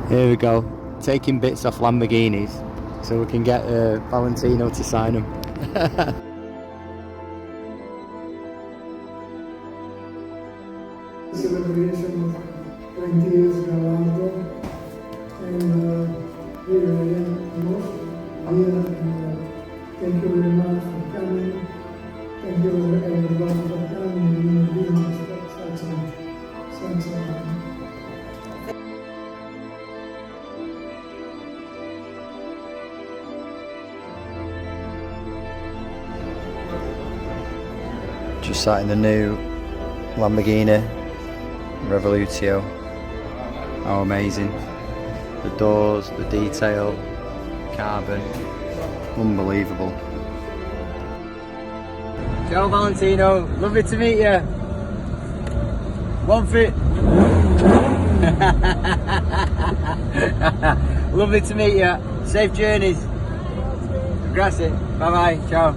Here we go, taking bits off Lamborghinis so we can get Valentino to sign them. Celebration of 20 years Gallardo, and really again emotional here, and thank you very much for coming. Thank you everyone for coming and being such a Just sat in the new Lamborghini Revolutio. How amazing. The doors, the detail, carbon, unbelievable. Ciao Valentino, lovely to meet you. One fit. Lovely to meet you. Safe journeys. Grazie. Bye bye. Ciao.